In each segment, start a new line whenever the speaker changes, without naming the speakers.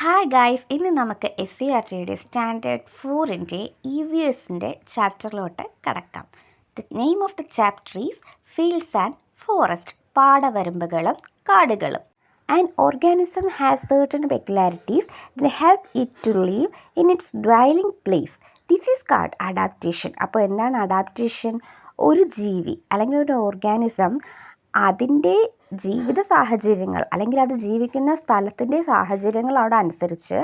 Hi guys, ഇന്ന് നമുക്ക് SCERTയുടെ standard 4ൻ്റെ EVSൻ്റെ ചാപ്റ്ററിലോട്ട് കടക്കാം. The name of the chapter is fields and forest, പാടവരമ്പുകളും കാടുകളും. An organism has certain peculiarities that help it to live in its dwelling place. This is called adaptation. അപ്പോൾ എന്താണ് adaptation? ഒരു ജീവി അല്ലെങ്കിൽ ഒരു ഓർഗാനിസം അതിൻ്റെ ജീവിത സാഹചര്യങ്ങൾ അല്ലെങ്കിൽ അത് ജീവിക്കുന്ന സ്ഥലത്തിൻ്റെ സാഹചര്യങ്ങളോടനുസരിച്ച്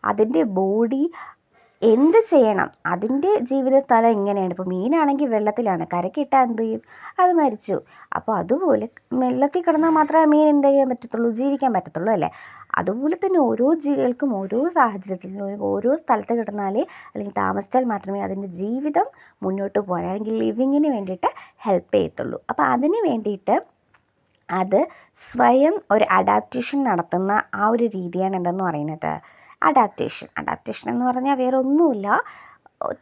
അതിൻ്റെ ബോഡി എന്ത് ചെയ്യണം, അതിൻ്റെ ജീവിത സ്ഥലം എങ്ങനെയാണ്. ഇപ്പോൾ മീനാണെങ്കിൽ വെള്ളത്തിലാണ്, കരക്കിട്ടാൽ എന്ത് ചെയ്യും? അത് മരിച്ചു. അപ്പോൾ അതുപോലെ വെള്ളത്തിൽ കിടന്നാൽ മാത്രമേ മീൻ എന്ത് ചെയ്യാൻ പറ്റത്തുള്ളൂ, ജീവിക്കാൻ പറ്റത്തുള്ളൂ അല്ലേ? അതുപോലെ തന്നെ ഓരോ ജീവികൾക്കും ഓരോ സാഹചര്യത്തിലും ഓരോ സ്ഥലത്ത് കിടന്നാലേ അല്ലെങ്കിൽ താമസിച്ചാൽ മാത്രമേ അതിൻ്റെ ജീവിതം മുന്നോട്ട് പോകാൻ അല്ലെങ്കിൽ ലിവിങ്ങിന് വേണ്ടിയിട്ട് ഹെൽപ്പ് ചെയ്യത്തുള്ളൂ. അപ്പോൾ അതിന് വേണ്ടിയിട്ട് അത് സ്വയം ഒരു അഡാപ്റ്റേഷൻ നടത്തുന്ന ആ ഒരു രീതിയാണ് എന്തെന്ന് പറയുന്നത്, അഡാപ്റ്റേഷൻ എന്ന് പറഞ്ഞാൽ വേറെ ഒന്നുമില്ല,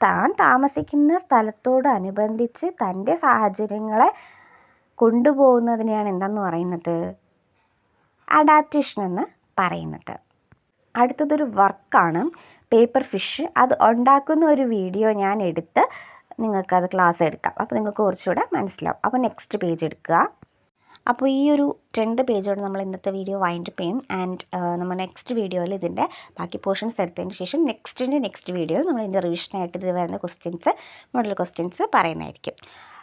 താൻ താമസിക്കുന്ന സ്ഥലത്തോടനുബന്ധിച്ച് തൻ്റെ സാഹചര്യങ്ങളെ കൊണ്ടുപോകുന്നതിനെയാണ് എന്തെന്ന് പറയുന്നത്, അഡാപ്റ്റേഷൻ എന്ന് പറയുന്നത്. അടുത്തതൊരു വർക്കാണ് പേപ്പർ ഫിഷ്. അത് ഉണ്ടാക്കുന്ന ഒരു വീഡിയോ ഞാൻ എടുത്ത് നിങ്ങൾക്കത് ക്ലാസ് എടുക്കാം. അപ്പോൾ നിങ്ങൾക്ക് കുറച്ചുകൂടെ മനസ്സിലാവും. അപ്പോൾ നെക്സ്റ്റ് പേജ് എടുക്കുക. അപ്പോൾ ഈ ഒരു 10th പേജോട് നമ്മൾ ഇന്നത്തെ വീഡിയോ വൈൻഡപ്പ് ചെയ്യും. ആൻഡ് നമ്മൾ നെക്സ്റ്റ് വീഡിയോയിൽ ഇതിൻ്റെ ബാക്കി പോർഷൻസ് എടുത്തതിന് ശേഷം നെക്സ്റ്റ് വീഡിയോയിൽ നമ്മൾ ഇതിൻ്റെ റിവിഷനായിട്ട് ഇത് വരുന്ന മോഡൽ ക്വസ്റ്റ്യൻസ് പറയുന്നതായിരിക്കും.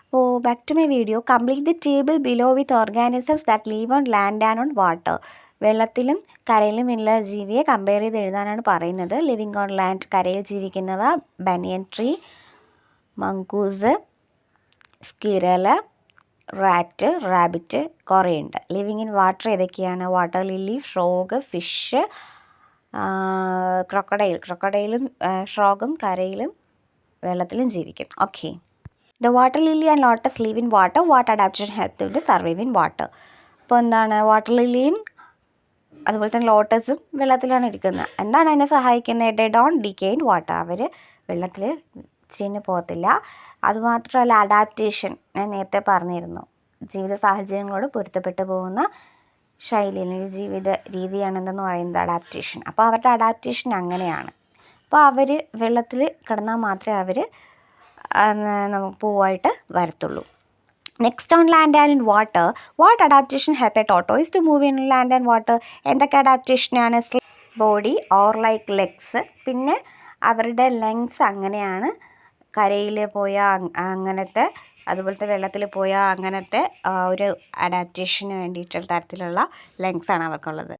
അപ്പോൾ back to my video. Complete the table below with organisms that live on land and on water. വെള്ളത്തിലും കരയിലും ഉള്ള ജീവിയെ കമ്പയർ ചെയ്ത് എഴുതാനാണ് പറയുന്നത്. ലിവിങ് ഓൺ ലാൻഡ്, കരയിൽ ജീവിക്കുന്നവ banyan tree, mongoose, squirrel, rat, rabbit, കുറേയുണ്ട്. ലിവിങ് ഇൻ വാട്ടർ ഏതൊക്കെയാണ്? വാട്ടർ ലില്ലി, ഫ്രോഗ്, ഫിഷ്, ക്രൊക്കഡൈലും ഫ്രോഗും കരയിലും വെള്ളത്തിലും ജീവിക്കും. Okay. The water lily and lotus live in water. What adaptation help them to survive in water. അപ്പോൾ എന്താണ്, വാട്ടർ ലില്ലിയും അതുപോലെ തന്നെ ലോട്ടസും വെള്ളത്തിലാണ് ഇരിക്കുന്നത്. എന്താണ് അതിനെ സഹായിക്കുന്നത്? They don't decay in water. അവർ വെള്ളത്തിൽ ചീഞ്ഞ് പോകത്തില്ല. അതുമാത്രമല്ല, അഡാപ്റ്റേഷൻ ഞാൻ നേരത്തെ പറഞ്ഞിരുന്നു, ജീവിത സാഹചര്യങ്ങളോട് പൊരുത്തപ്പെട്ടു പോകുന്ന ശൈലി അല്ലെങ്കിൽ ജീവിത രീതിയാണെന്തെന്ന് പറയുന്നത് അഡാപ്റ്റേഷൻ. അപ്പോൾ അവരുടെ അഡാപ്റ്റേഷൻ അങ്ങനെയാണ്. അപ്പോൾ അവർ വെള്ളത്തിൽ കിടന്നാൽ മാത്രമേ അവർ നമുക്ക് പൂവായിട്ട് വരത്തുള്ളൂ. Next on land and in water. What adaptation help a tortoise to move in land and water. എന്തൊക്കെ അഡാപ്റ്റേഷനാണ്? Body or like legs. പിന്നെ അവരുടെ ലെങ്സ് അങ്ങനെയാണ്, കരയിൽ പോയാൽ അങ്ങനത്തെ, അതുപോലത്തെ വെള്ളത്തിൽ പോയാൽ അങ്ങനത്തെ ഒരു അഡാപ്റ്റേഷന് വേണ്ടിയിട്ടുള്ള തരത്തിലുള്ള ലെങ്സാണ് അവർക്കുള്ളത്.